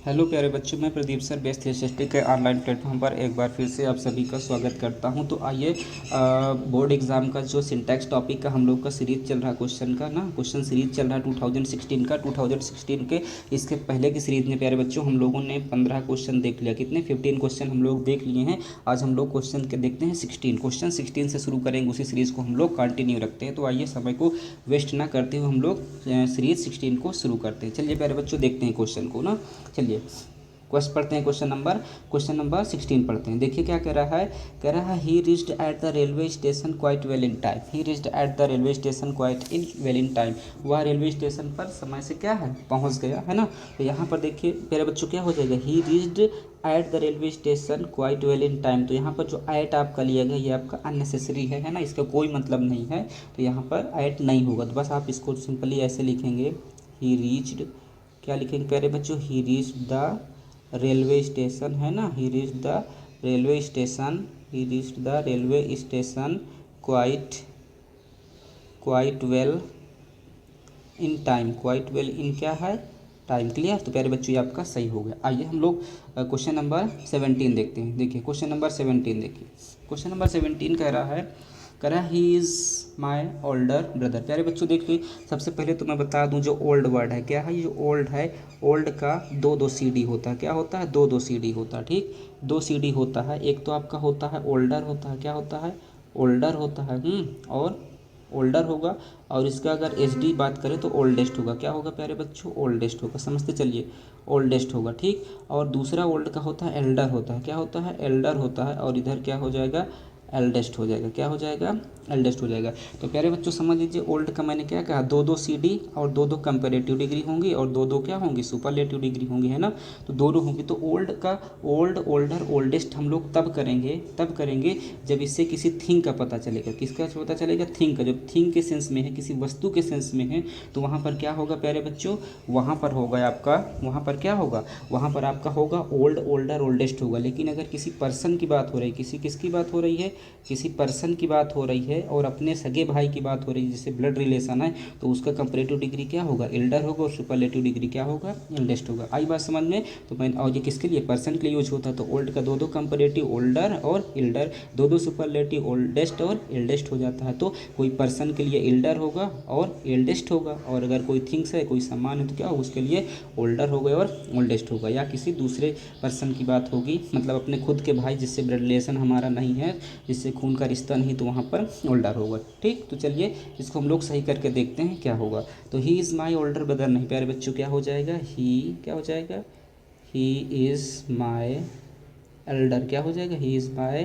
Hello प्यारे बच्चों, मैं प्रदीप सर बेस्ट 360 के ऑनलाइन प्लेटफॉर्म पर एक बार फिर से आप सभी का स्वागत करता हूं। तो आइए, बोर्ड एग्ज़ाम का जो सिंटैक्स टॉपिक का हम लोग का सीरीज चल रहा है, क्वेश्चन का ना क्वेश्चन सीरीज चल रहा है 2016 का। 2016 के इसके पहले की सीरीज में प्यारे बच्चों हम लोगों ने 15 क्वेश्चन देख लिया। कितने 15 क्वेश्चन हम लोग देख लिए हैं। आज हम लोग क्वेश्चन के देखते हैं 16 क्वेश्चन 16 से शुरू करेंगे। उसी सीरीज़ को हम लोग कंटिन्यू रखते हैं। तो आइए, समय को वेस्ट ना करते हुए हम लोग सीरीज 16 को शुरू करते हैं। चलिए प्यारे बच्चों, देखते हैं क्वेश्चन को ना। चलिए क्वेश्चन पढ़ते हैं। क्वेश्चन नंबर 16 पढ़ते हैं। देखिए क्या कह रहा है। कह रहा है ही reached at the railway station quite well in time. He reached at the railway station quite in well in time. वह रेलवे स्टेशन पर समय से क्या है, पहुंच गया है ना। तो यहाँ पर देखिए मेरे बच्चों क्या हो जाएगा, ही reached at the railway station quite well in time. तो यहाँ पर जो एट आपका लिया गया ये आपका अननेसेसरी है ना, इसका कोई मतलब नहीं है। तो यहाँ पर एट नहीं होगा, तो बस आप इसको सिंपली ऐसे लिखेंगे, ही रीच्ड, क्या लिखेंगे प्यारे बच्चों, he reached the railway station है ना, he reach the railway station, he reach the railway station quite quite well in time. Quite well in क्या है, टाइम। क्लियर। तो प्यारे बच्चों ये आपका सही हो गया। आइए हम लोग क्वेश्चन नंबर 17 देखते हैं। देखिए क्वेश्चन नंबर 17 देखिए। क्वेश्चन नंबर 17 कह रहा है he is my older brother. प्यारे बच्चों देखिए, सबसे पहले तो मैं बता दूं जो ओल्ड वर्ड है क्या है, ये जो ओल्ड है, ओल्ड का दो दो सी डी होता है। क्या होता है, दो दो सी डी होता है। ठीक, दो सी डी होता है। एक तो आपका होता है ओल्डर होता है, क्या होता है, ओल्डर होता है। और ओल्डर होगा, और इसका अगर एच डी बात करें तो ओल्डेस्ट होगा। क्या होगा प्यारे बच्चों, ओल्डेस्ट होगा। समझते चलिए, ओल्डेस्ट होगा। ठीक, और दूसरा ओल्ड का होता है एल्डर होता है। क्या होता है, एल्डर होता है। और इधर क्या हो जाएगा, एल्डेस्ट हो जाएगा। क्या हो जाएगा, एल्डेस्ट हो जाएगा। तो प्यारे बच्चों समझ लीजिए, ओल्ड का मैंने क्या कहा, दो दो सी डी और दो दो कंपेरेटिव डिग्री होंगी और दो दो क्या होंगी, सुपरलेटिव डिग्री होंगी, है ना। तो दोनों होंगी। तो ओल्ड का ओल्ड, ओल्डर, ओल्डेस्ट हम लोग तब करेंगे जब इससे किसी थिंग का पता चलेगा। किसका पता चलेगा, थिंग का। जब थिंग के सेंस में है, किसी वस्तु के सेंस में है, तो वहाँ पर क्या होगा प्यारे बच्चों, वहाँ पर होगा आपका, वहाँ पर क्या होगा, वहाँ पर आपका होगा ओल्ड, ओल्डर, ओल्डेस्ट होगा। लेकिन अगर किसी पर्सन की बात हो रही है, किसी किसकी बात हो रही है, किसी पर्सन की बात हो रही है और अपने सगे भाई की बात हो रही है, जिससे ब्लड रिलेशन है, तो उसका कंपैरेटिव डिग्री क्या होगा, एल्डर होगा, और सुपरलेटिव डिग्री क्या होगा, एल्डेस्ट होगा। आई बात समझ में। तो मैं, और ये किसके लिए, पर्सन के लिए यूज होता है। तो ओल्ड का दो दो कंपैरेटिव ओल्डर और एल्डर, दो दो सुपरलेटिव ओल्डेस्ट और एल्डेस्ट हो जाता है। तो कोई पर्सन के लिए एल्डर होगा और एल्डेस्ट होगा, और अगर कोई थिंग्स है, कोई सामान है, तो क्या होगा, उसके लिए ओल्डर होगा और ओल्डेस्ट होगा। या किसी दूसरे पर्सन की बात होगी, मतलब अपने खुद के भाई जिससे ब्लड रिलेशन हमारा नहीं है, जिससे खून का रिश्ता नहीं, तो वहाँ पर ओल्डर होगा। ठीक, तो चलिए इसको हम लोग सही करके देखते हैं क्या होगा। तो he is my older brother नहीं प्यारे बच्चों, क्या हो जाएगा, ही क्या हो जाएगा, ही इज़ माई एल्डर, क्या हो जाएगा, he is my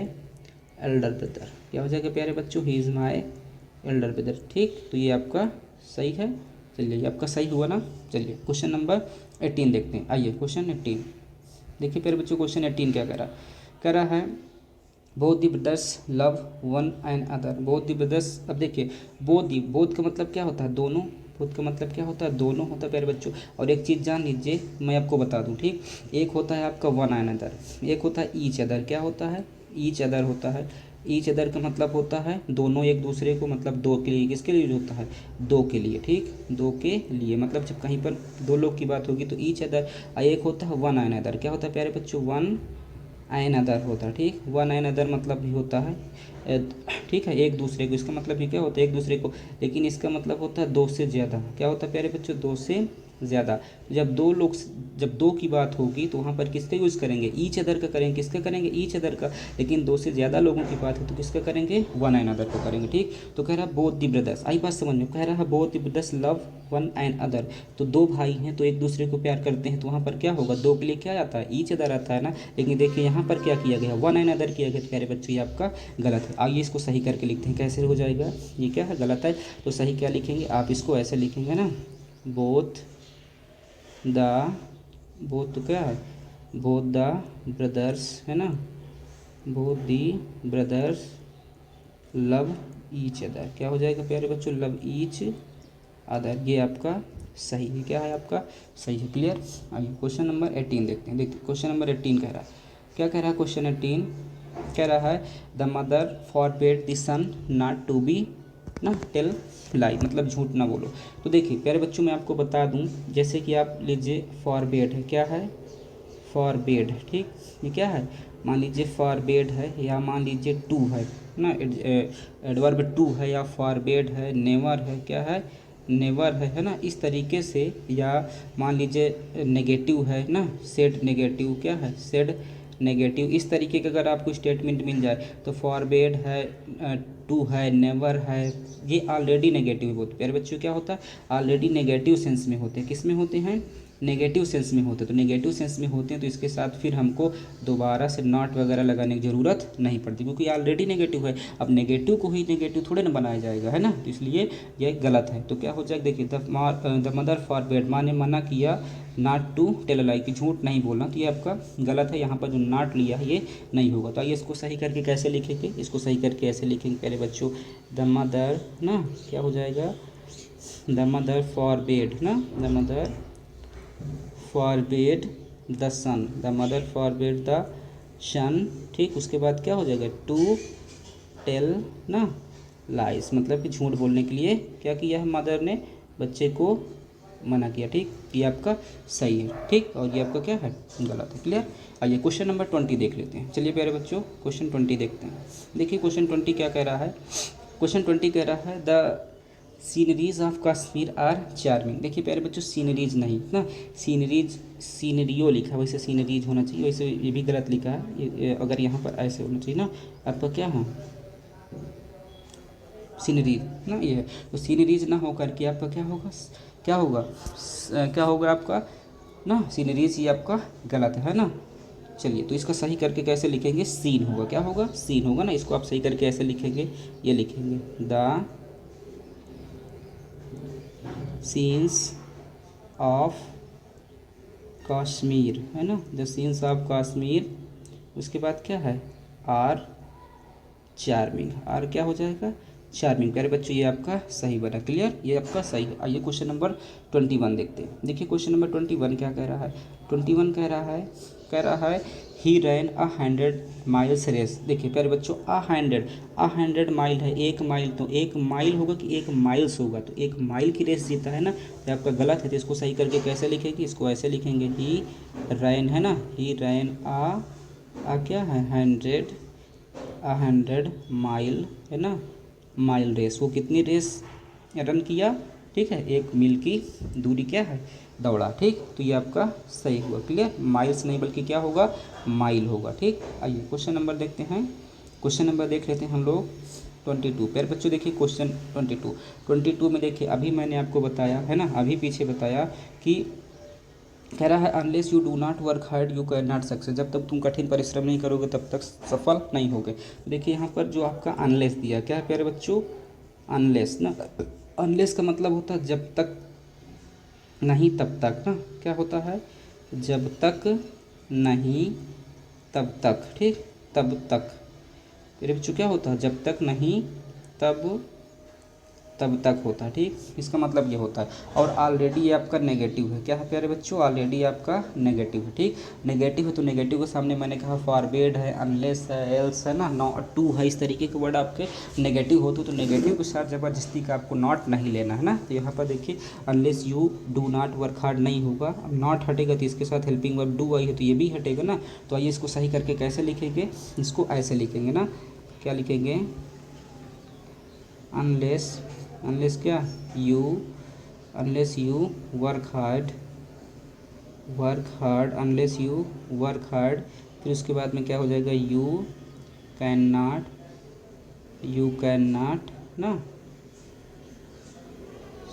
elder brother. क्या हो जाएगा प्यारे बच्चों, he is my elder brother. ठीक, तो ये आपका सही है। चलिए ये आपका सही हुआ ना। चलिए क्वेश्चन नंबर 18 देखते हैं। आइए क्वेश्चन 18 देखिए प्यारे बच्चों। क्वेश्चन 18 क्या कह रहा है both the brothers love one and other. Both the brothers, अब देखिए बोथ का मतलब क्या होता है, दोनों। बोथ का मतलब क्या होता है, दोनों होता है प्यारे बच्चों। और एक चीज़ जान लीजिए, मैं आपको बता दूं। ठीक, एक होता है आपका वन एंड अदर, एक होता है ईच अदर। क्या होता है, ईच अदर होता है। ईच अदर का मतलब होता है दोनों एक दूसरे को, मतलब दो के लिए। किसके लिए यूज होता है, दो के लिए। ठीक, दो के लिए, मतलब जब कहीं पर दो लोग की बात होगी तो ईच अदर। एक होता है वन एंड अदर। क्या होता है प्यारे बच्चों, वन एन अदर होता है। ठीक, वन एन अदर मतलब भी होता है ठीक है, एक दूसरे को। इसका मतलब भी क्या होता है, एक दूसरे को। लेकिन इसका मतलब होता है दो से ज़्यादा। क्या होता है प्यारे बच्चों, दो से ज़्यादा। तो जब दो लोग, जब दो की बात होगी तो वहाँ पर किसका यूज़ करेंगे, ईच अदर का करेंगे। किसका करेंगे, ईच अदर का। लेकिन दो से ज़्यादा लोगों की बात है तो किसका करेंगे, वन एन अदर को करेंगे। ठीक, तो कह रहा है बोथ दी ब्रदर्स, आई बात समझ में। कह रहा है both the brothers love one and other. तो दो भाई हैं तो एक दूसरे को प्यार करते हैं, तो वहाँ पर क्या होगा, दो के लिए क्या आता है, ईच अदर आता है ना। लेकिन देखिए यहाँ पर क्या किया गया, वन एंड अदर किया गया। तो प्यारे बच्चों ये आपका गलत है। आइए इसको सही करके लिखते हैं, कैसे हो जाएगा, ये क्या है, गलत है। तो सही क्या लिखेंगे, आप इसको ऐसे लिखेंगे ना, बोथ द, बोथ तो क्या है, बोथ द ब्रदर्स है ना, both the brothers love each other. क्या हो जाएगा प्यारे बच्चों, लव ईच अदर। ये आपका सही है, क्या है आपका सही है। क्लियर। आइए क्वेश्चन नंबर 18 देखते हैं। देखिए क्वेश्चन नंबर 18 कह रहा है, क्या कह रहा है क्वेश्चन 18, कह रहा है the mother forbade the son not to be ना टेल लाई, मतलब झूठ ना बोलो। तो देखिए प्यारे बच्चों मैं आपको बता दूं, जैसे कि आप लीजिए फॉरबेड है, क्या है, फॉरबेड, ठीक, ये क्या है, मान लीजिए फॉरबेड है या मान लीजिए टू है ना, एडवर्ब टू है या फॉरबेड है, नेवर है, क्या है, नेवर है ना, इस तरीके से, या मान लीजिए नेगेटिव है ना, सेड नेगेटिव, क्या है, सेड नेगेटिव, इस तरीके का अगर आपको स्टेटमेंट मिल जाए तो फॉरबेड है, टू है, नेवर है, ये ऑलरेडी नेगेटिव होते हैं। प्यारे बच्चों क्या होता है, ऑलरेडी नेगेटिव सेंस में होते हैं, किस में होते हैं, नेगेटिव सेंस में होते हैं। तो नेगेटिव सेंस में होते हैं तो इसके साथ फिर हमको दोबारा से नॉट वगैरह लगाने की ज़रूरत नहीं पड़ती, क्योंकि ऑलरेडी नेगेटिव है। अब नेगेटिव को ही नेगेटिव थोड़े ना बनाया जाएगा, है ना, तो इसलिए यह गलत है। तो क्या हो जाएगा, देखिए द मदर फॉरबेड, माँ ने मना किया नॉट टू टेल लाई, कि झूठ नहीं बोलना, तो ये आपका गलत है। यहाँ पर जो नॉट लिया है ये नहीं होगा। तो आइए इसको सही करके कैसे लिखेंगे, इसको सही करके ऐसे लिखेंगे पहले बच्चों, द मदर ना, क्या हो जाएगा, द मदर फॉरबेड ना, the mother forbade the son, the mother forbade the son, ठीक, उसके बाद क्या हो जाएगा, टू टेल ना लाइस, मतलब कि झूठ बोलने के लिए क्या किया है, मदर ने बच्चे को मना किया, ठीक, ये आपका सही है, ठीक, और ये आपका क्या है, गलत है। क्लियर। आइए क्वेश्चन नंबर 20 देख लेते हैं। चलिए प्यारे बच्चों क्वेश्चन 20 देखते हैं। देखिए क्वेश्चन 20 क्या कह रहा है, क्वेश्चन 20 कह रहा है the sceneries of Kashmir are charming. देखिए प्यारे बच्चों सीनरीज नहीं ना, सीनरीज, सीनरियो लिखा है, वैसे सीनरीज होना चाहिए, वैसे ये भी गलत लिखा है, अगर यहाँ पर ऐसे होना चाहिए ना, आपका क्या है, सीनरीज ना, ये है, तो सीनरीज ना होकर के आपका क्या होगा, क्या होगा, क्या होगा आपका ना, सीनरीज, ये आपका गलत है ना। चलिए तो इसका सही करके कैसे लिखेंगे, सीन होगा, क्या होगा, सीन होगा ना, इसको आप सही करके ऐसे लिखेंगे, ये लिखेंगे द सीन्स ऑफ कश्मीर, है ना, द सीन्स ऑफ कश्मीर, उसके बाद क्या है, आर चार्मिंग, आर क्या हो जाएगा, चार्मिंग। प्यारे बच्चों ये आपका सही बना। क्लियर, ये आपका सही है। आइए क्वेश्चन नंबर 21 देखते हैं। देखिए क्वेश्चन नंबर 21 क्या कह रहा है, 21 कह रहा है ही रैन 100 माइल्स रेस। देखिए प्यारे बच्चों 100 माइल है, 1 माइल, तो 1 माइल होगा कि 1 माइल्स होगा, तो 1 माइल की रेस जीता है ना, तो आपका गलत है। तो इसको सही करके कैसे लिखेंगे, इसको ऐसे लिखेंगे ही रैन, है ना, ही रैन क्या है, 100 माइल, है ना, माइल रेस, वो कितनी रेस रन किया, ठीक है, 1 मील की दूरी क्या है, दौड़ा, ठीक, तो ये आपका सही हुआ। क्लियर, माइल्स नहीं बल्कि क्या होगा, माइल होगा, ठीक। आइए क्वेश्चन नंबर देखते हैं, क्वेश्चन नंबर देख लेते हैं हम लोग 22। प्यारे बच्चों देखिए क्वेश्चन 22 में देखिए अभी मैंने आपको बताया है ना, अभी पीछे बताया कि कह रहा है unless you do not work hard you can not success, जब तक तुम कठिन परिश्रम नहीं करोगे तब तक सफल नहीं होगे। देखिए यहाँ पर जो आपका अनलेस दिया, क्या है प्यारे बच्चों, अनलेस ना, अनलेस का मतलब होता है जब तक नहीं तब तक ना, क्या होता है, जब तक नहीं तब तक, ठीक, तब तक। मेरे बच्चों क्या होता है, जब तक नहीं तब तक होता है, ठीक, इसका मतलब ये होता है। और ऑलरेडी ये आपका नेगेटिव है, क्या है प्यारे बच्चों, ऑलरेडी आपका नेगेटिव है, ठीक, नेगेटिव है तो नेगेटिव के सामने मैंने कहा फॉरबेड है, अनलेस है, एल्स है ना, नॉट, टू है, इस तरीके के वर्ड आपके नेगेटिव होते तो नेगेटिव के साथ ज़बरदस्ती का आपको नॉट नहीं लेना है ना। तो यहाँ पर देखिए unless you do not work hard नहीं होगा, अब नॉट हटेगा तो इसके साथ हेल्पिंग वर्ब डू आई है तो ये भी हटेगा ना। तो आइए इसको सही करके कैसे लिखेंगे, इसको ऐसे लिखेंगे ना, क्या लिखेंगे, अनलेस क्या, unless you work hard, unless you work hard, फिर उसके बाद में क्या हो जाएगा, यू कैन नॉट ना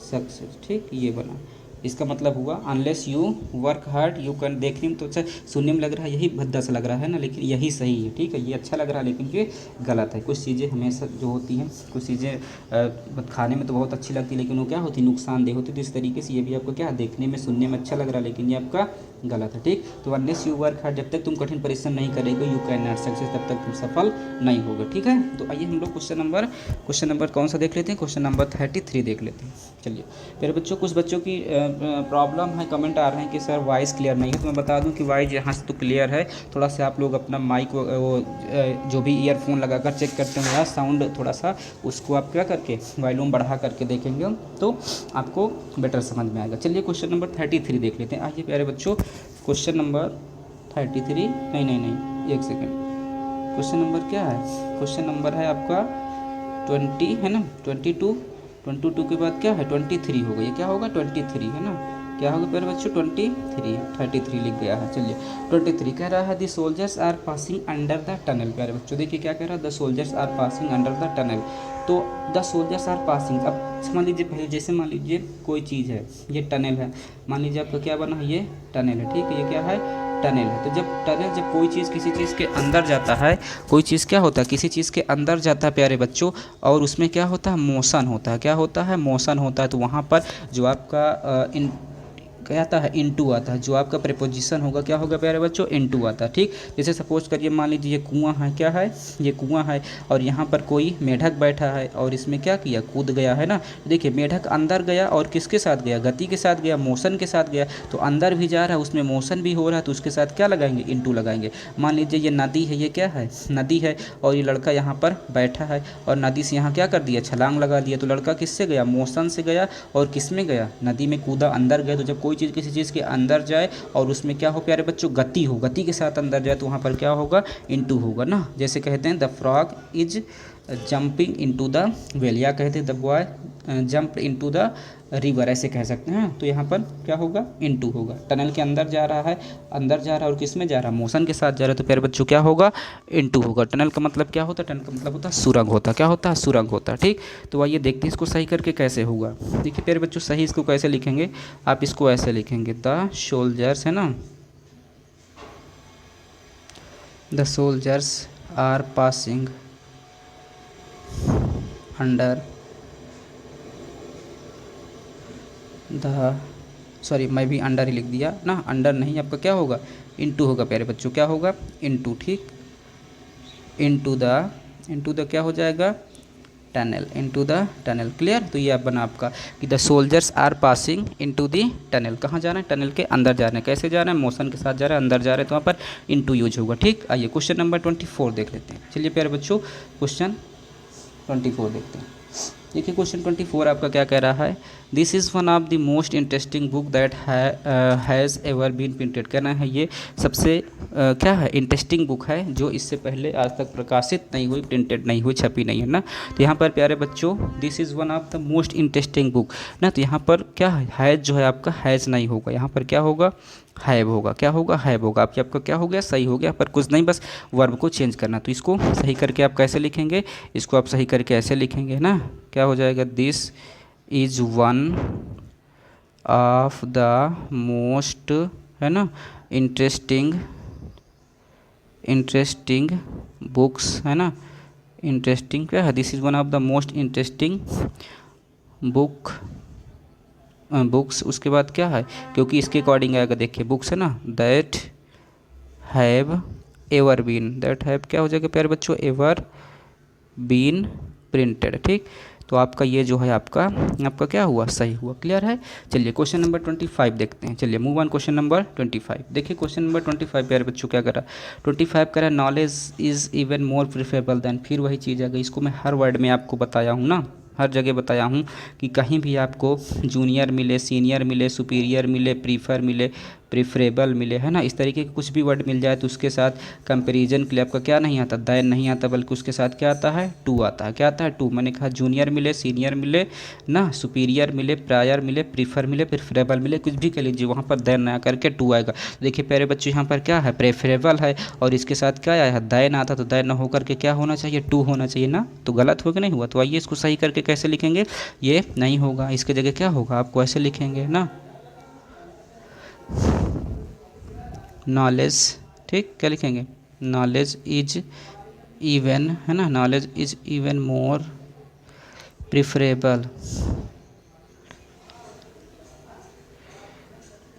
सक्सेस, ठीक, ये बना। इसका मतलब हुआ unless you work hard you can. देखने में तो अच्छा सुनने में लग रहा है, यही भद्दा सा लग रहा है ना, लेकिन यही सही है, ठीक है, ये अच्छा लग रहा है लेकिन ये गलत है। कुछ चीज़ें हमेशा जो होती हैं, कुछ चीज़ें खाने में तो बहुत अच्छी लगती है लेकिन वो क्या होती है, नुकसानदेह होती है। तो इस तरीके से ये भी आपको क्या देखने में सुनने में अच्छा लग रहा है लेकिन ये आपका गलत है, ठीक। तो अनलेस यू वर्क हार्ड, जब तक तुम कठिन परिश्रम नहीं करेगे, यू कैन नॉट सक्सेस, तब तक तुम सफल नहीं होगे, ठीक है। तो आइए हम लोग क्वेश्चन नंबर कौन सा देख लेते हैं, क्वेश्चन नंबर 33 देख लेते हैं। चलिए फिर बच्चों, कुछ बच्चों की प्रॉब्लम है, कमेंट आ रहे हैं कि सर वॉइस क्लियर नहीं है, तो मैं बता दूं कि वॉइस यहाँ से तो क्लियर है। थोड़ा सा आप लोग अपना माइक वो जो भी ईयरफोन लगाकर चेक करते हैं साउंड थोड़ा सा, उसको आप क्या करके वॉल्यूम बढ़ा करके देखेंगे तो आपको बेटर समझ में आएगा। चलिए क्वेश्चन नंबर 33 देख लेते हैं। आइए प्यारे बच्चों क्वेश्चन नंबर 33, नहीं नहीं नहीं, एक सेकेंड, क्वेश्चन नंबर क्या है, क्वेश्चन नंबर है आपका 20 है ना, 22, 22 के बाद क्या है 23 होगा, ये क्या होगा 23 है ना, क्या होगा प्यारे बच्चों 23, 33 लिख गया है। चलिए 23 कह रहा है the soldiers are passing under the tunnel. प्यारे बच्चों देखिए क्या कह रहा है, the soldiers are passing under the tunnel. तो द सोल्जर्स आर पासिंग, अब समझ लीजिए पहले, जैसे मान लीजिए कोई चीज़ है, ये टनल है, मान लीजिए आपका क्या बना है, ये टनल है, ठीक है, ये क्या है टनल है। तो जब कोई चीज़ किसी चीज़ के अंदर जाता है, कोई चीज़ क्या होता है किसी चीज़ के अंदर जाता है प्यारे बच्चों, और उसमें क्या होता है मोशन होता है, क्या होता है मोशन होता है, तो वहाँ पर जो आपका क्या आता है इनटू आता है, जो आपका प्रीपोजिशन होगा क्या होगा प्यारे बच्चों इनटू आता है, ठीक। जैसे सपोज करिए मान लीजिए ये कुआं है, क्या है ये कुआं है, और यहाँ पर कोई मेढक बैठा है और इसमें क्या किया कूद गया है ना। देखिए मेढक अंदर गया और किसके साथ गया, गति के साथ गया, मोशन के साथ गया, तो अंदर भी जा रहा है उसमें मोशन भी हो रहा है, तो उसके साथ क्या लगाएंगे इनटू लगाएंगे। मान लीजिए ये नदी है, ये क्या है नदी है, और ये लड़का यहाँ पर बैठा है और नदी से यहाँ क्या कर दिया छलांग लगा दिया, तो लड़का किससे गया मोशन से गया, और किस में गया नदी में कूदा अंदर गया। तो जब कोई चीज़ किसी चीज़ के अंदर जाए और उसमें क्या हो प्यारे बच्चों गति हो, गति के साथ अंदर जाए, तो वहाँ पर क्या होगा इनटू होगा ना। जैसे कहते हैं the frog is jumping into the well, या कहते हैं the boy jump into the river, ऐसे कह सकते हैं। तो यहाँ पर क्या होगा इनटू होगा, टनल के अंदर जा रहा है, अंदर जा रहा है और किस में जा रहा है मोशन के साथ जा रहा है, तो प्यारे बच्चों क्या होगा इनटू होगा। टनल का मतलब क्या होता है, टनल का मतलब होता है सुरंग होता है, क्या होता है सुरंग होता है, ठीक। तो आइए देखते हैं इसको सही करके कैसे होगा। देखिए प्यारे बच्चों सही इसको कैसे लिखेंगे, आप इसको ऐसे लिखेंगे द सोल्जर्स है ना, the soldiers are passing under the, sorry मैं भी अंडर ही लिख दिया ना, अंडर नहीं आपका क्या होगा इनटू होगा प्यारे बच्चों, क्या होगा इनटू, ठीक, इनटू द क्या हो जाएगा tunnel, into the tunnel, clear. तो ये आप बना आपका कि the soldiers are passing into the tunnel, कहाँ जा रहे हैं टनल के अंदर जा रहे हैं, कैसे जा रहे हैं मोशन के साथ जा रहे हैं, अंदर जा रहे हैं, तो वहाँ पर इनटू यूज होगा, ठीक। आइए क्वेश्चन नंबर 24 देख लेते हैं। चलिए प्यारे बच्चों क्वेश्चन 24 देखते हैं। देखिए क्वेश्चन 24 आपका क्या कह रहा है, this is one of the most interesting book that has ever been printed. कहना है ये सबसे क्या है इंटरेस्टिंग बुक है जो इससे पहले आज तक प्रकाशित नहीं हुई, प्रिंटेड नहीं हुई, छपी नहीं है ना। तो यहाँ पर प्यारे बच्चों this is one of the most interesting book ना, तो यहाँ पर क्या है हैज़ जो है आपका हैज़ नहीं होगा, यहाँ पर क्या होगा हैव होगा, क्या होगा हैव होगा। आपका क्या हो गया सही हो गया, पर कुछ नहीं बस वर्ब को चेंज करना। तो इसको सही करके आप कैसे लिखेंगे, इसको आप सही करके ऐसे लिखेंगे ना, क्या हो जाएगा this is one of the most है ना इंटरेस्टिंग बुक्स है ना, इंटरेस्टिंग क्या है this is one of the most interesting books. उसके बाद क्या है क्योंकि इसके अकॉर्डिंग आएगा, देखिए बुक्स है ना that have ever been, that have क्या हो जाएगा प्यारे बच्चों एवर बीन प्रिंटेड, ठीक। तो आपका ये जो है आपका क्या हुआ सही हुआ, क्लियर है। चलिए क्वेश्चन नंबर 25 देखते हैं। चलिए मूव ऑन क्वेश्चन नंबर 25। देखिए क्वेश्चन नंबर 25 प्यारे बच्चों क्या करा 25 करा knowledge is even more preferable than, फिर वही चीज़ आ गई। इसको मैं हर वर्ड में आपको बताया हूँ ना, हर जगह बताया हूँ कि कहीं भी आपको जूनियर मिले, सीनियर मिले, सुपीरियर मिले, प्रीफर मिले, प्रिफरेबल मिले है ना, इस तरीके के कुछ भी वर्ड मिल जाए तो उसके साथ कंपैरिजन के लिए आपका क्या नहीं आता दैन नहीं आता, बल्कि उसके साथ क्या आता है टू आता है। क्या आता है टू, मैंने कहा जूनियर मिले, सीनियर मिले ना, सुपीरियर मिले, प्रायर मिले, प्रीफर मिले, प्रिफरेबल मिले, कुछ भी कह लीजिए वहाँ पर दैन ना करके टू आएगा। देखिए प्यारे बच्चों यहाँ पर क्या है प्रेफरेबल है और इसके साथ क्या आया है दैन आता, तो दैन ना होकर के क्या होना चाहिए टू होना चाहिए ना, तो गलत हो कि नहीं हुआ। तो आइए इसको सही करके कैसे लिखेंगे, ये नहीं होगा, इसके जगह क्या होगा आपको ऐसे लिखेंगे ना नॉलेज, ठीक, क्या लिखेंगे नॉलेज इज इवन है ना, knowledge is even more preferable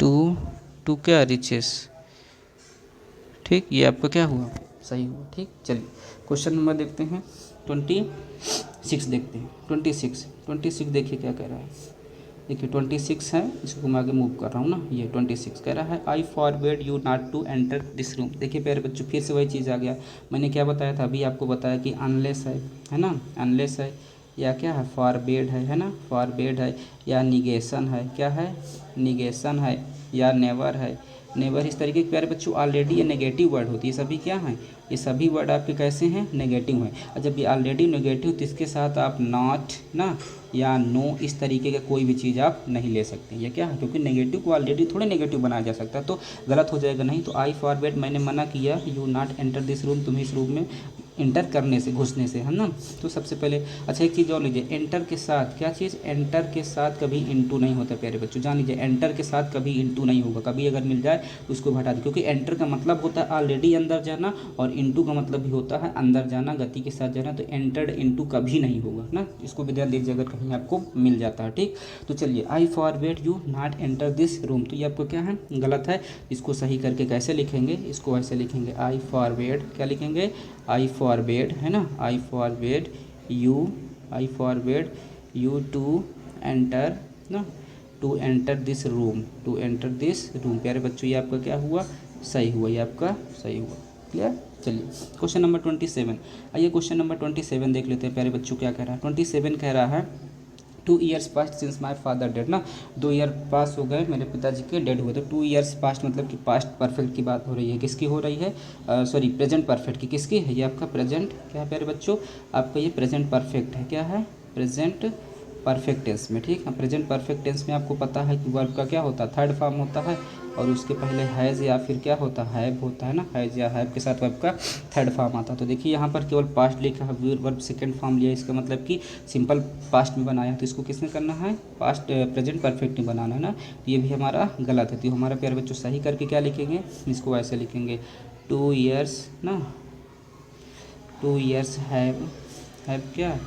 to क्या रिचेस, ठीक। ये आपका क्या हुआ सही हुआ, ठीक। चलिए क्वेश्चन नंबर देखते हैं 26 देखते हैं। 26 देखिए क्या कह रहा है। देखिए 26 है, इसको मैं आगे मूव कर रहा हूँ ना, ये 26 कह रहा है I forward you not to enter this room. देखिए प्यारे बच्चों फिर से वही चीज़ आ गया, मैंने क्या बताया था अभी आपको बताया कि अनलेस है ना, अनलेस है या क्या है फॉरबेड है ना, फॉरबेड है या निगेशन है, क्या है निगेशन है या नेवर है नेवर इस तरीके के प्यारे बच्चों ऑलरेडी ये नेगेटिव वर्ड होती है, सभी क्या हैं, ये सभी वर्ड आपके कैसे हैं, नेगेटिव हैं। और जब ये ऑलरेडी नेगेटिव तो इसके साथ आप नॉट ना या नो इस तरीके का कोई भी चीज़ आप नहीं ले सकते, ये क्या है, क्योंकि नेगेटिव को ऑलरेडी थोड़े नेगेटिव बनाया जा सकता है, तो गलत हो जाएगा नहीं। तो आई फॉरवर्ड मैंने मना किया, you not enter this room, तुम्हें इस रूम में इंटर करने से, घुसने से, है ना। तो सबसे पहले अच्छा एक चीज़ और लीजिए, एंटर के साथ क्या चीज़, एंटर के साथ कभी इनटू नहीं होता प्यारे बच्चों, जान लीजिए एंटर के साथ कभी इनटू नहीं होगा, कभी अगर मिल जाए उसको हटा दे, क्योंकि एंटर का मतलब होता है ऑलरेडी अंदर जाना और इनटू का मतलब भी होता है अंदर जाना, गति के साथ जाना, तो एंटर्ड इनटू कभी नहीं होगा ना, इसको भी ध्यान दीजिए अगर कहीं आपको मिल जाता है, ठीक। तो चलिए I forward you not enter this room, तो ये आपको क्या है, गलत है। इसको सही करके कैसे लिखेंगे, इसको ऐसे लिखेंगे आई फॉरवर्ड, क्या लिखेंगे, आई फॉरवर्ड, है ना, I forward you to enter ना, to enter this room, to enter this room. प्यारे बच्चों ये आपका क्या हुआ, सही हुआ, ये आपका सही हुआ, क्लियर। चलिए क्वेश्चन नंबर 27, आइए क्वेश्चन नंबर 27 देख लेते हैं प्यारे बच्चों क्या कह रहा है। 27 कह रहा है 2 years past since my father dead ना, 2 ईयर पास हो गए मेरे पिताजी के डेड हुए, तो 2 years पास्ट मतलब कि पास्ट परफेक्ट की बात हो रही है, किसकी हो रही है, सॉरी प्रेजेंट परफेक्ट की, किसकी है, ये आपका प्रेजेंट क्या है प्यारे बच्चों, आपका ये प्रेजेंट परफेक्ट है, क्या है, प्रेजेंट परफेक्ट टेंस में, ठीक है। प्रेजेंट परफेक्ट टेंस में आपको पता है कि वर्ब का क्या होता है, थर्ड फॉर्म होता है, और उसके पहले हैज़ या फिर क्या होता है, हैव होता है ना, हैज़ या हैव के साथ वर्ब का थर्ड फॉर्म आता है। तो देखिए यहाँ पर केवल पास्ट लिखा है, वर्ब सेकंड फॉर्म लिया, इसका मतलब कि सिंपल पास्ट में बनाया, तो इसको किसने करना है, पास्ट प्रेजेंट परफेक्ट में बनाना है ना, तो ये भी हमारा गलत है। तो हमारा प्यारे बच्चों सही करके क्या लिखेंगे, इसको ऐसे लिखेंगे 2 years ना, 2 years हैव क्या,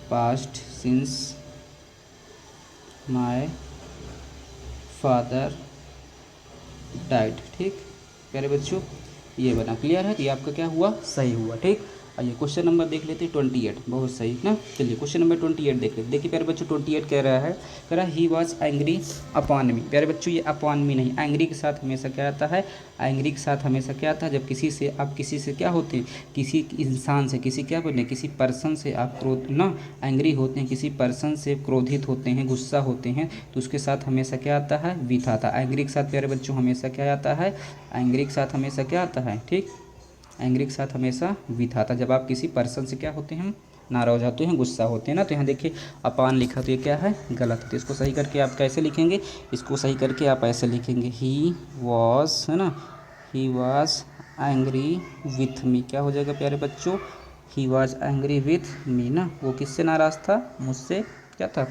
past since my father died, ठीक प्यारे बच्चों ये बना, क्लियर है। तो ये आपका क्या हुआ, सही हुआ, ठीक। आइए क्वेश्चन नंबर देख लेते हैं 28, बहुत सही ना। चलिए क्वेश्चन नंबर 28 देख लेते, देखिए प्यारे बच्चों 28 कह रहा है, कह रहा है ही वॉज एंग्री अपॉन मी। प्यारे बच्चों ये अपॉन मी नहीं, एंग्री के साथ हमेशा क्या आता है, एंग्री के साथ हमेशा क्या आता है, जब किसी से आप किसी से क्या होते हैं, किसी इंसान से, किसी क्या बोलते हैं, किसी पर्सन से आप क्रोध ना एंग्री होते हैं, किसी पर्सन से क्रोधित होते हैं, गुस्सा होते हैं, तो उसके साथ हमेशा क्या आता है, विथ आता है। एंग्री के साथ प्यारे बच्चों हमेशा क्या आता है, एंग्री के साथ हमेशा क्या आता है, ठीक, एंग्री के साथ हमेशा विथ आता है, जब आप किसी पर्सन से क्या होते हैं, नाराज़ होते हैं, गुस्सा होते हैं ना। तो यहाँ देखिए अपान लिखा, तो ये क्या है, गलत है। तो इसको सही करके आप कैसे लिखेंगे, इसको सही करके आप ऐसे लिखेंगे ही वॉज, है ना, he was angry with me, क्या हो जाएगा प्यारे बच्चों, he was angry with me ना, वो किससे नाराज़ था, मुझसे, क्या था,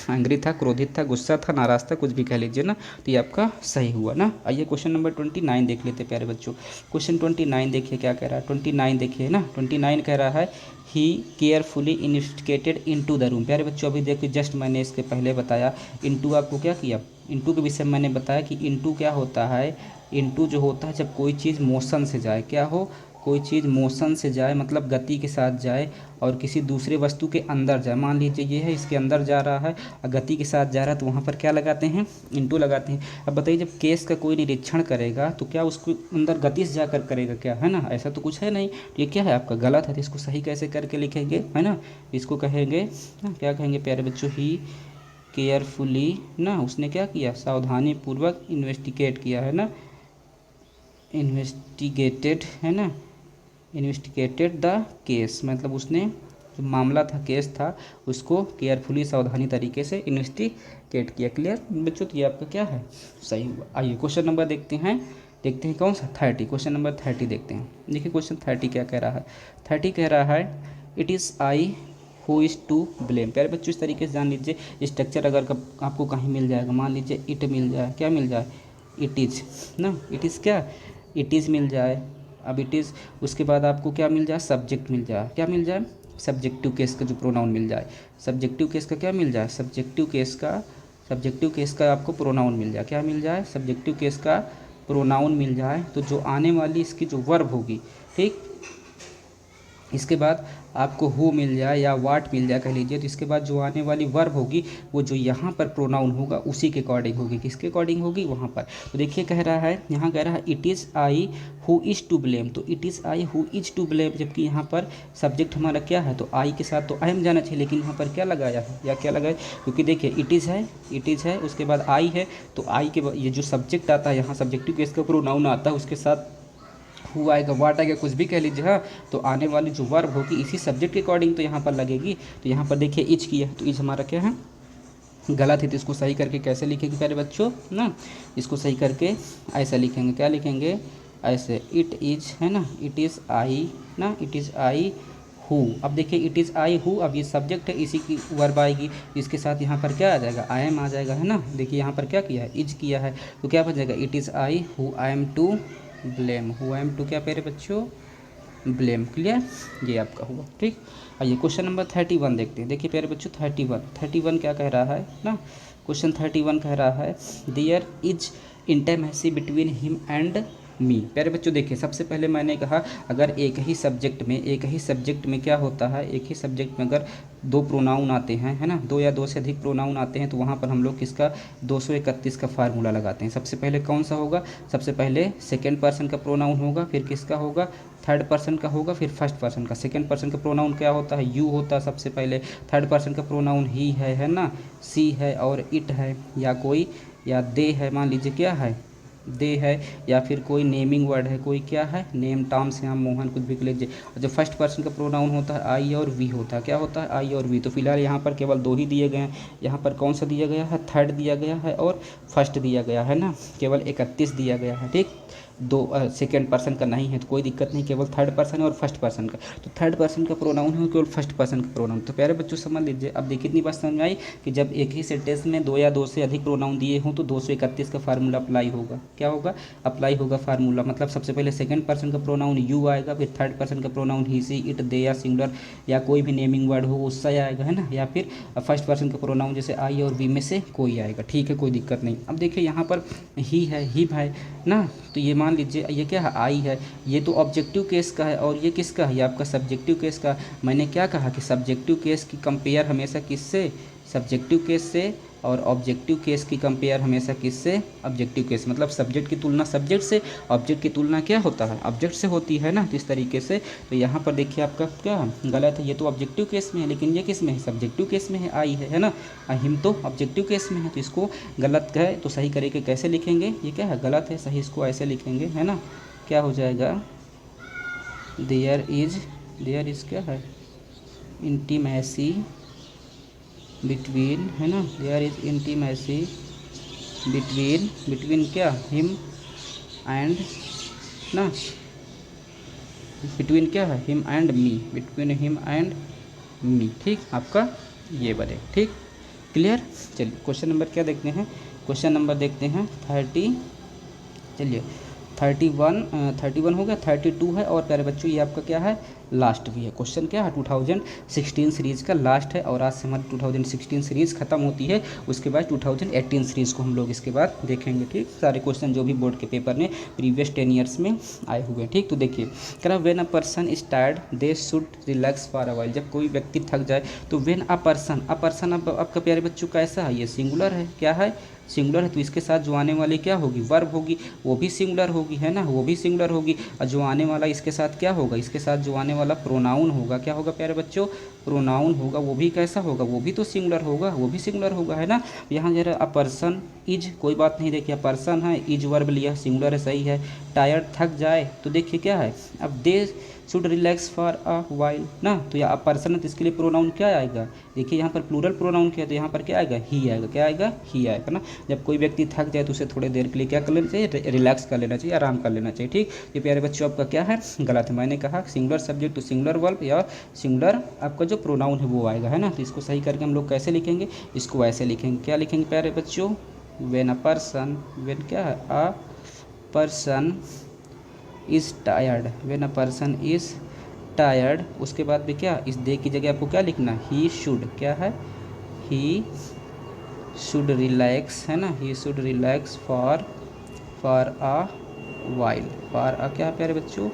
एंग्री था, क्रोधित था, गुस्सा था, नाराज़ था, कुछ भी कह लीजिए ना। तो ये आपका सही हुआ ना। आइए क्वेश्चन नंबर 29 देख लेते प्यारे बच्चों। क्वेश्चन 29 देखिए क्या कह रहा है, 29 देखिए ना, 29 कह रहा है he carefully investigated into the room. प्यारे बच्चों अभी देखिए जस्ट मैंने इसके पहले बताया, इनटू आपको क्या किया, इनटू के विषय में मैंने बताया कि इनटू क्या होता है, इनटू जो होता है जब कोई चीज़ मोशन से जाए, क्या हो, कोई चीज़ मोशन से जाए मतलब गति के साथ जाए और किसी दूसरे वस्तु के अंदर जाए। मान लीजिए ये है, इसके अंदर जा रहा है और गति के साथ जा रहा है, तो वहाँ पर क्या लगाते हैं, इनटू लगाते हैं। अब बताइए जब केस का कोई निरीक्षण करेगा तो क्या उसको अंदर गति से जाकर करेगा क्या, है ना, ऐसा तो कुछ है नहीं। ये क्या है, आपका गलत है। तो इसको सही कैसे करके लिखेंगे, है ना, इसको कहेंगे ना, क्या कहेंगे प्यारे बच्चों, ही केयरफुली ना, उसने क्या किया, सावधानी पूर्वक इन्वेस्टिगेट किया, है ना, इन्वेस्टिगेटेड, है ना, इन्वेस्टिगेटेड द केस, मतलब उसने जो मामला था, केस था, उसको केयरफुली सावधानी तरीके से इन्वेस्टिगेट किया। क्लियर बच्चों, तो ये आपका क्या है, सही हुआ। आइए क्वेश्चन नंबर देखते हैं कौन सा, 30, क्वेश्चन नंबर 30 देखते हैं। देखिए क्वेश्चन 30 क्या कह रहा है, 30 कह रहा है it is I who is to blame. प्यारे बच्चों इस तरीके से जान लीजिए, स्ट्रक्चर अगर आपको कहीं मिल जाएगा, मान लीजिए इट मिल जाए, क्या मिल जाए, इट इज़ ना, इट इज़ क्या, इट इज़ मिल जाए। अब इट इज़, उसके बाद आपको क्या मिल जाए, सब्जेक्ट मिल जाए, क्या मिल जाए, सब्जेक्टिव केस का जो प्रोनाउन मिल जाए, सब्जेक्टिव केस का क्या मिल जाए, सब्जेक्टिव केस का आपको प्रोनाउन मिल जाए, क्या मिल जाए, सब्जेक्टिव केस का प्रोनाउन मिल जाए। तो जो आने वाली इसकी जो वर्ब होगी, ठीक, इसके बाद आपको हु मिल जाए या वाट मिल जाए कह लीजिए, तो इसके बाद जो आने वाली वर्ब होगी वो जो यहाँ पर प्रोनाउन होगा उसी के अकॉर्डिंग होगी। किसके अकॉर्डिंग होगी? वहाँ पर। तो देखिए कह रहा है, यहाँ कह रहा है it is I who is to blame. तो it is I who is to blame, जबकि यहाँ पर सब्जेक्ट हमारा क्या है? तो आई के साथ तो आई एम जाना चाहिए, लेकिन यहाँ पर क्या लगाया है या क्या लगाया? क्योंकि देखिए इट इज़ है, उसके बाद आई है, तो आई के ये जो सब्जेक्ट आता है यहाँ सब्जेक्टिव केस का प्रोनाउन आता है, उसके साथ हु आएगा, वाट आएगा, कुछ भी कह लीजिए। हाँ, तो आने वाली जो वर्ब होगी इसी सब्जेक्ट के अकॉर्डिंग तो यहाँ पर लगेगी। तो यहाँ पर देखिए इज की है, तो इज हमारा क्या है? गलत है। तो इसको सही करके कैसे लिखेंगे प्यारे बच्चों ना? इसको सही करके ऐसा लिखेंगे, क्या लिखेंगे? ऐसे, इट इज़ है ना, इट इज़ आई ना, इट इज़ आई हु। अब देखिए इट इज़ आई हु, अब ये सब्जेक्ट है, इसी की वर्ब आएगी, इसके साथ यहाँ पर क्या आ जाएगा? आई एम आ जाएगा, है ना। देखिए यहाँ पर क्या किया है? इज किया है, तो क्या बन जाएगा? It is I who I am to blame. Who I am to क्या प्यारे बच्चों? ब्लेम। क्लियर? ये आपका हुआ। ठीक। आइए क्वेश्चन नंबर 31 देखते हैं। देखिए प्यारे बच्चों 31 क्या कह रहा है ना? क्वेश्चन 31 कह रहा है there is intimacy between him and me. प्यारे बच्चों देखिए, सबसे पहले मैंने कहा अगर एक ही सब्जेक्ट में क्या होता है, एक ही सब्जेक्ट में अगर दो प्रोनाउन आते हैं, है ना, दो या दो से अधिक प्रोनाउन आते हैं, तो वहाँ पर हम लोग किसका 231 का फार्मूला लगाते हैं। सबसे पहले कौन सा होगा? सबसे पहले सेकेंड पर्सन का प्रोनाउन होगा, फिर किसका होगा? थर्ड पर्सन का होगा, फिर फर्स्ट पर्सन का। सेकेंड पर्सन का प्रोनाउन क्या होता है? यू होता है सबसे पहले। थर्ड पर्सन का प्रोनाउन ही है ना, सी है और इट है, या कोई, या दे है, मान लीजिए क्या है? दे है, या फिर कोई नेमिंग वर्ड है, कोई क्या है? नेम, टॉम, श्याम, मोहन, कुछ भी लीजिए। और जो फर्स्ट पर्सन का प्रोनाउन होता है आई और वी होता है। क्या होता है? आई और वी। तो फिलहाल यहाँ पर केवल दो ही दिए गए हैं। यहाँ पर कौन सा दिया गया है? थर्ड दिया गया है और फर्स्ट दिया गया है ना। केवल 31 दिया गया है। ठीक, दो सेकेंड पर्सन का नहीं है तो कोई दिक्कत नहीं, केवल थर्ड पर्सन और फर्स्ट पर्सन का। तो थर्ड पर्सन का प्रोनाउन है केवल फर्स्ट पर्सन का प्रोनाउन। तो प्यारे बच्चों समझ लीजिए, अब देखिए कितनी बात समझ में आई कि जब एक ही सेंटेंस में दो या दो से अधिक प्रोनाउन दिए हों तो 231 का फार्मूला अप्लाई होगा। क्या होगा? अप्लाई होगा फार्मूला। मतलब सबसे पहले सेकंड पर्सन का प्रोनाउन यू आएगा, फिर थर्ड पर्सन का प्रोनाउन ही, सी, इट, दे या सिंगुलर या कोई भी नेमिंग वर्ड हो उससे आएगा, है ना, या फिर फर्स्ट पर्सन का प्रोनाउन जैसे आई और वी में से कोई आएगा। ठीक है, कोई दिक्कत नहीं। अब देखिए यहाँ पर ही है, हिम है ना, तो ये मान लीजिए ये क्या है? आई है। ये तो ऑब्जेक्टिव केस का है और ये किसका है? ये आपका सब्जेक्टिव केस का। मैंने क्या कहा कि सब्जेक्टिव केस की कंपेयर हमेशा किससे? सब्जेक्टिव केस से। और ऑब्जेक्टिव केस की कंपेयर हमेशा किससे? Objective case. मतलब सब्जेक्ट की तुलना सब्जेक्ट से, ऑब्जेक्ट की तुलना क्या होता है? ऑब्जेक्ट से होती है ना। तो इस तरीके से तो यहाँ पर देखिए आपका क्या गलत है। ये तो ऑब्जेक्टिव केस में है, लेकिन ये किस में है? सब्जेक्टिव केस में है, आई है ना। हिम तो ऑब्जेक्टिव केस में है, तो इसको गलत है तो सही करके कैसे लिखेंगे? ये क्या है? गलत है, सही इसको ऐसे लिखेंगे, है ना। क्या हो जाएगा? देयर इज क्या है? इंटीमेसी बिटवीन, है ना, देयर इज इंटीमेसी बिटवीन क्या? हिम एंड ना, बिटवीन क्या है? Him and me, between him and मी। ठीक, आपका ये बने। ठीक, क्लियर। चलिए क्वेश्चन नंबर क्या देखते हैं? क्वेश्चन नंबर देखते हैं 30। चलिए 31 हो गया, 32 है और प्यारे बच्चों ये आपका क्या है? लास्ट भी है। क्वेश्चन क्या है? 2016 सीरीज़ का लास्ट है और आज से हमारी 2016 सीरीज़ खत्म होती है। उसके बाद 2018 सीरीज़ को हम लोग इसके बाद देखेंगे। ठीक, सारे क्वेश्चन जो भी बोर्ड के पेपर में प्रीवियस 10 ईयर्स में आए हुए हैं। ठीक, तो देखिए कह रहा when a person is tired they should relax for a while. जब कोई व्यक्ति थक जाए तो व्हेन अ पर्सन अब आपका प्यारे बच्चों कैसा है? ये सिंगुलर है। क्या है? सिंगुलर है, तो इसके साथ जो आने वाली क्या होगी? वर्ब होगी, वो भी सिंगुलर होगी, है ना, वो भी सिंगुलर होगी। और जो आने वाला इसके साथ क्या होगा? इसके साथ जो आने वाला प्रोनाउन होगा, क्या होगा प्यारे बच्चों? प्रोनाउन होगा, वो भी कैसा होगा? वो भी तो सिंगुलर होगा, वो भी सिंगुलर होगा, है ना। यहाँ जरा अ पर्सन इज, कोई बात नहीं, देखिए पर्सन है, इज वर्ब लिया, सिंगुलर है, सही है। टायर्ड, थक जाए, तो देखिए क्या है? अब they should relax for a while ना, तो यहाँ पर्सन है तो इसके लिए प्रोनाउन क्या आएगा? देखिए यहाँ पर प्लूरल प्रोनाउन क्या है, तो यहाँ पर क्या आएगा? ही आएगा। क्या आएगा? ही आएगा ना। जब कोई व्यक्ति थक जाए तो उसे थोड़ी देर के लिए क्या कर लेना चाहिए? रिलैक्स कर लेना चाहिए, आराम कर लेना चाहिए। ठीक, ये प्यारे बच्चों आपका क्या है? गलत है। मैंने कहा singular subject to singular verb या सिंगुलर आपका जो प्रोनाउन है वो आएगा, है ना। तो इसको सही करके हम लोग कैसे लिखेंगे? इसको ऐसे लिखेंगे। क्या लिखेंगे प्यारे बच्चों? व्हेन अ पर्सन, व्हेन क्या है? A person is tired, when a person is tired. उसके बाद भी क्या? इस दे की जगह आपको क्या लिखना? ही शुड, क्या है? ही शुड रिलैक्स, है ना, he should relax for a while. For a क्या है प्यारे बच्चों?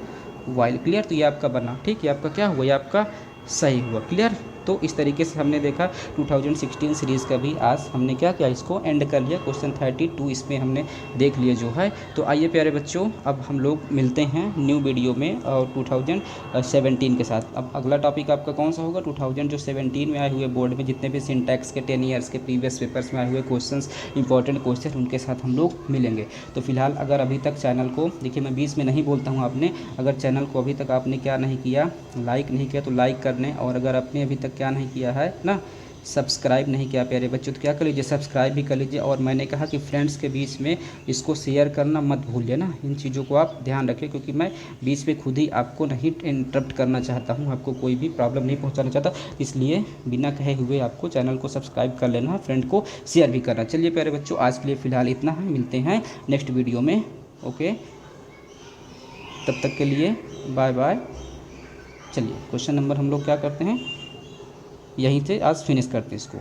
वाइल। क्लियर, तो ये आपका बना, ठीक, ये आपका क्या हुआ, ये आपका सही हुआ। क्लियर, तो इस तरीके से हमने देखा 2016 सीरीज़ का भी आज हमने क्या किया, इसको एंड कर लिया। क्वेश्चन 32 इसमें हमने देख लिया जो है। तो आइए प्यारे बच्चों, अब हम लोग मिलते हैं न्यू वीडियो में और 2017 के साथ। अब अगला टॉपिक आपका कौन सा होगा, 2017 में आए हुए बोर्ड में जितने भी सिंटैक्स के 10 ईयर्स के प्रीवियस पेपर्स में आए हुए क्वेश्चंस, इंपॉर्टेंट क्वेश्चन, उनके साथ हम लोग मिलेंगे। तो फिलहाल अगर अभी तक चैनल को, देखिए मैं बीच में नहीं बोलता हूँ, आपने अगर चैनल को अभी तक आपने क्या नहीं किया, लाइक नहीं किया, तो लाइक करने, और अगर आपने अभी तक क्या नहीं किया है ना, सब्सक्राइब नहीं किया प्यारे बच्चों, तो क्या कर लीजिए, सब्सक्राइब भी कर लीजिए। और मैंने कहा कि फ्रेंड्स के बीच में इसको शेयर करना मत भूलिए ना, इन चीज़ों को आप ध्यान रखें, क्योंकि मैं बीच में खुद ही आपको नहीं इंटरप्ट करना चाहता हूँ, आपको कोई भी प्रॉब्लम नहीं पहुँचाना चाहता, इसलिए बिना कहे हुए आपको चैनल को सब्सक्राइब कर लेना, फ्रेंड को शेयर भी करना। चलिए प्यारे बच्चों, आज के लिए फ़िलहाल इतना है, मिलते हैं नेक्स्ट वीडियो में। ओके, तब तक के लिए बाय बाय। चलिए क्वेश्चन नंबर हम लोग क्या करते हैं, यहीं से आज फिनिश करते हैं इसको।